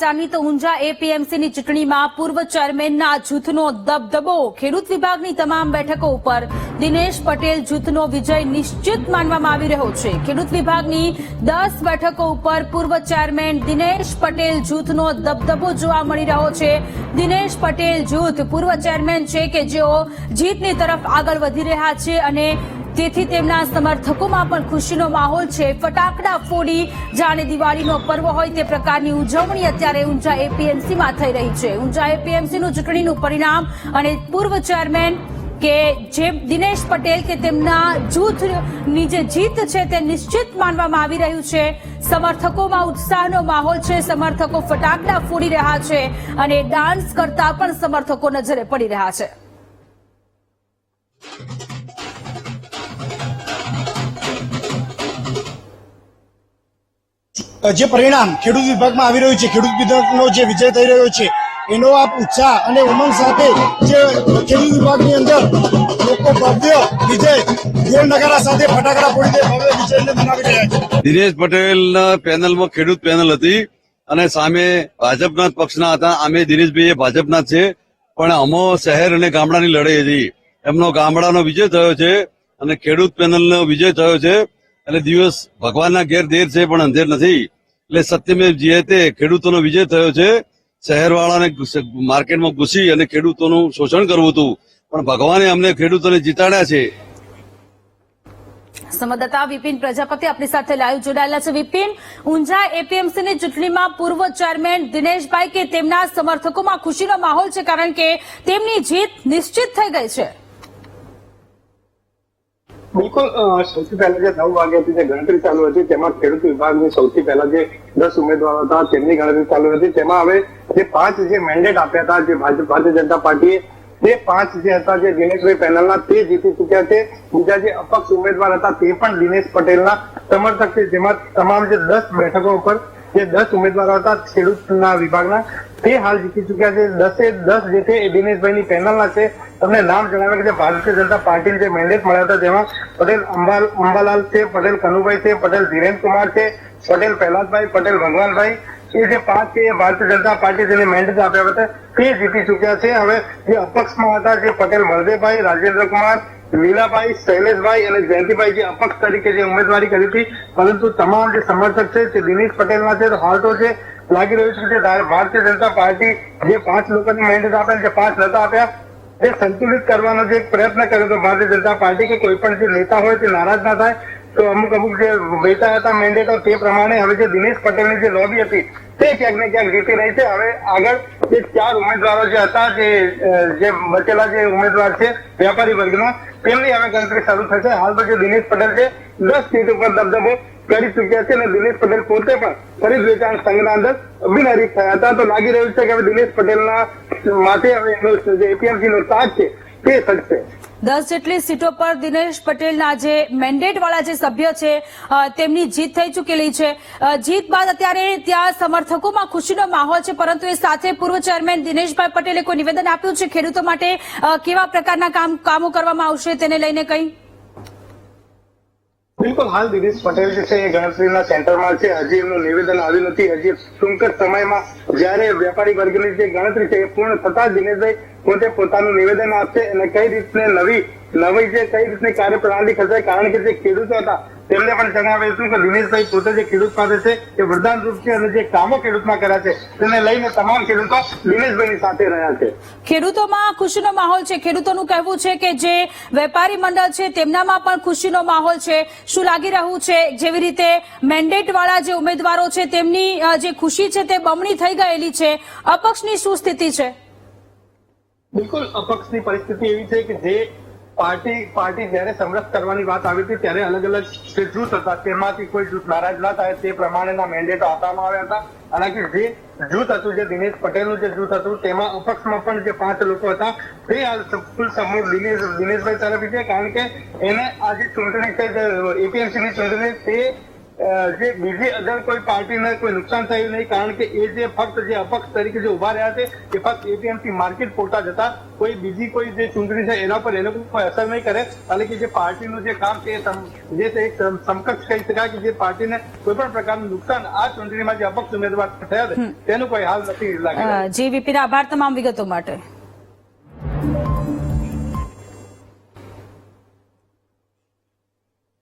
સમાચારની તો ઊંઝા એપીએમસીની ચૂંટણીમાં પૂર્વ ચેરમેનના જૂથનો દબદબો। ખેડૂત વિભાગની તમામ બેઠકો ઉપર દિનેશ પટેલ જૂથનો વિજય નિશ્ચિત માનવામાં આવી રહ્યો છે। ખેડૂત વિભાગની 10 બેઠકો ઉપર પૂર્વ ચેરમેન દિનેશ પટેલ જૂથનો દબદબો જોવા મળી રહ્યો છે। દિનેશ પટેલ જૂથ પૂર્વ ચેરમેન છે કે જેઓ જીતની તરફ આગળ વધી રહ્યા છે અને તેથી તેમના સમર્થકોમાં પણ ખુશીનો માહોલ છે। ફટાકડા ફોડી જાણે દિવાળીનો પર્વ હોય તે પ્રકારની ઉજવણી અત્યારે ઊંઝા એપીએમસીમાં થઈ રહી છે। ઊંઝા એપીએમસીનું ચૂંટણીનું પરિણામ અને પૂર્વ ચેરમેન કે જે દિનેશ પટેલ કે તેમના જૂથની જે જીત છે તે નિશ્ચિત માનવામાં આવી રહ્યું છે। સમર્થકોમાં ઉત્સાહનો માહોલ છે। સમર્થકો ફટાકડા ફોડી રહ્યા છે અને ડાન્સ કરતા પણ સમર્થકો નજરે પડી રહ્યા છે। જે પરિણામ ખેડૂત વિભાગમાં આવી રહ્યું છે, ખેડૂત વિભાગનો જે વિજય થઈ રહ્યો છે એનો આપ ઉત્સાહ અને ઉમંગ સાથે જે ખેડૂત વિભાગની અંદર લોકો ભવ્ય વિજય ઢોલ નગારા સાથે ફટાકડા ફોડી ભવ્ય વિજયને મનાવી રહ્યા છે। દિનેશ પટેલના પેનલમાં ખેડૂત પેનલ હતી અને સામે ભાજપના પક્ષના હતા। અમે દિનેશભાઈ ભાજપના છે, પણ અમો શહેર અને ગામડાની લડાઈ હતી। એમનો ગામડાનો વિજય થયો છે અને ખેડૂત પેનલનો વિજય થયો છે। એટલે દિવસ ભગવાનના ઘેર દેર છે પણ અંધેર નથી, એટલે સત્યમેવ જયતે ખેડૂતોનો વિજય થયો છે। શહેરવાળાને માર્કેટમાં ઘૂસી અને ખેડૂતોનું શોષણ કરવું હતું, પણ ભગવાને અમને ખેડૂતોને જીતાડ્યા છે। સંવાદદાતા વિપિન પ્રજાપતિ આપણી સાથે લાઈવ જોડાયેલા છે। વિપિન, ઊંઝા એપીએમસીની ચૂંટણીમાં પૂર્વ ચેરમેન દિનેશભાઈ કે તેમના સમર્થકોમાં ખુશીનો માહોલ છે કારણ કે તેમની જીત નિશ્ચિત થઈ ગઈ છે। બિલકુલ, સૌથી પહેલા જે 9 વાગ્યાથી જે ગણતરી ચાલુ હતી તેમાં ખેડૂત વિભાગની સૌથી પહેલા જે 10 ઉમેદવારો હતા તેમની ગણતરી ચાલુ હતી। તેમાં હવે જે 5 જે મેન્ડેટ આપ્યા હતા જે ભારતીય જનતા પાર્ટીએ, તે 5 જે હતા જે દિનેશભાઈ પેનલના તે જીતી ચુક્યા છે। બીજા જે અપક્ષ ઉમેદવાર હતા તે પણ દિનેશ પટેલના સમર્થક છે, જેમાં તમામ જે 10 બેઠકો ઉપર જે 10 ઉમેદવારો હતા ખેડૂતના વિભાગના તે હાલ જીતી ચુક્યા છે। 10 જે છે એ દિનેશભાઈની પેનલના છે। તમને નામ જણાવે કે જે ભારતીય જનતા પાર્ટીને જે મેન્ડેટ મળ્યા હતા તેમાં પટેલ અંબાલાલ છે, પટેલ કનુભાઈ છે, પટેલ ધીરેન કુમાર છે, પટેલ પ્રહલાદભાઈ, પટેલ ભગવાનભાઈ, એ જે 5 છે એ ભારતીય જનતા પાર્ટી જેને મેન્ડેટ આપ્યા હતા તે જીતી ચુક્યા છે। હવે જે અપક્ષમાં હતા જે પટેલ મલદેભાઈ, રાજેન્દ્ર કુમાર, લીલાભાઈ, શૈલેષભાઈ અને જયંતિભાઈ જે અપક્ષ તરીકે જે ઉમેદવારી કરી હતી, પરંતુ તમામ જે સમર્થક છે તે દિનેશ પટેલના છે। તો હાલ તો જે લાગી રહ્યું છે કે ભારતીય જનતા પાર્ટી જે 5 લોકોની મેન્ડેટ આપે જે 5 નતા આપ્યા તે સંતુલિત કરવાનો જે પ્રયત્ન કર્યો હતો ભારતીય જનતા પાર્ટી કે કોઈ પણ જે નેતા હોય તે નારાજ ના થાય, તો અમુક જે વેચા હતા મેન્ડેટો તે પ્રમાણે હવે જે દિનેશ પટેલની જે લોબી હતી તે ક્યાંક ને ક્યાંક જીતી રહી છે। હવે આગળ જે 4 ઉમેદવારો જે હતા જે બચેલા જે ઉમેદવાર છે વેપારી વર્ગના તેમની હવે ગણતરી શરૂ થશે। હાલ તો જે દિનેશ પટેલ છે 10 સીટ ઉપર દબદબો કરી ચુક્યા છે અને દિનેશ પટેલ પોતે પણ ખરીદ વેચાણ સંઘના અંદર બિનહરીફ થયા હતા। તો લાગી રહ્યું છે કે હવે દિનેશ પટેલના માથે હવે એનો જે એપીએમસીનો તાજ છે તે સજશે। 10 જેટલી સીટો પર દિનેશ પટેલના જે મેન્ડેટ વાળા જે સભ્ય છે તેમની જીત થઈ ચૂકેલી છે। જીત બાદ અત્યારે ત્યાં સમર્થકોમાં ખુશીનો માહોલ છે, પરંતુ એ સાથે પૂર્વ ચેરમેન દિનેશભાઈ પટેલે કોઈ નિવેદન આપ્યું છે ખેડૂતો માટે કેવા પ્રકારના કામો કરવામાં આવશે તેને લઈને કંઈ? બિલકુલ, હાલ દિનેશ પટેલ જે છે એ ગણતરીના સેન્ટરમાં છે। હજી એમનું નિવેદન આવ્યું નથી। હજી ટૂંક જ સમયમાં જયારે વેપારી વર્ગની જે ગણતરી છે એ પૂર્ણ થતા જ દિનેશભાઈ પોતે પોતાનું નિવેદન આપશે અને કઈ રીતને નવી જે કઈ રીતની કાર્યપ્રણાલી થશે, કારણ કે જે ખેડૂતો હતા તેમને પણ જણાવ્યું હતું કે દિનેશભાઈ પોતે જે ખેડૂત પાસે છે એ વરદાન રૂપ છે અને જે કામો ખેડૂતમાં કર્યા છે તેને લઈને તમામ ખેડૂતો દિનેશભાઈની સાથે રહ્યા છે। ખેડૂતોમાં ખુશીનો માહોલ છે। ખેડૂતોનું કહેવું છે કે જે વેપારી મંડળ છે તેમનામાં પણ ખુશીનો માહોલ છે। શું લાગી રહ્યું છે જેવી રીતે મેન્ડેટ વાળા જે ઉમેદવારો છે તેમની જે ખુશી છે તે બમણી થઈ ગયેલી છે, અપક્ષની શું સ્થિતિ છે? બિલકુલ, અપક્ષની પરિસ્થિતિ એવી છે કે જે પાર્ટી જયારે સમરસ કરવાની વાત આવી હતી ત્યારે અલગ અલગ જે જૂથ હતા તેમાંથી કોઈ જૂથ નારાજ ના થાય તે પ્રમાણેના મેન્ડેટો આપવામાં આવ્યા હતા। હાલાકી જે જૂથ હતું જે દિનેશ પટેલનું જે જૂથ હતું તેમાં અપક્ષમાં પણ જે 5 લોકો હતા તે હાલ ફૂલ સમૂહ દિનેશભાઈ તરફી છે, કારણ કે એને આ જે ચૂંટણી છે એપીએમસીની ચૂંટણી તે જે બીજી અગર કોઈ પાર્ટીને કોઈ નુકસાન થયું નહીં, કારણ કે એ જે ફક્ત જે અપક્ષ તરીકે જે ઉભા રહ્યા છે એ ફક્ત એપીએમસી માર્કેટ પૂરતા જતા કોઈ બીજી કોઈ જે ચૂંટણી છે એના પર એને કોઈ અસર નહીં કરે. કારણ કે જે પાર્ટીનું જે કામ છે જે છે એક સમકક્ષ કહી શકાય કે જે પાર્ટીને કોઈ પણ પ્રકારનું નુકસાન આ ચૂંટણીમાં જે અપક્ષ ઉમેદવાર થયા છે તેનું કોઈ હાલ નથી લાગી રહ્યું. જી વીપીના આભાર તમામ વિગતો માટે.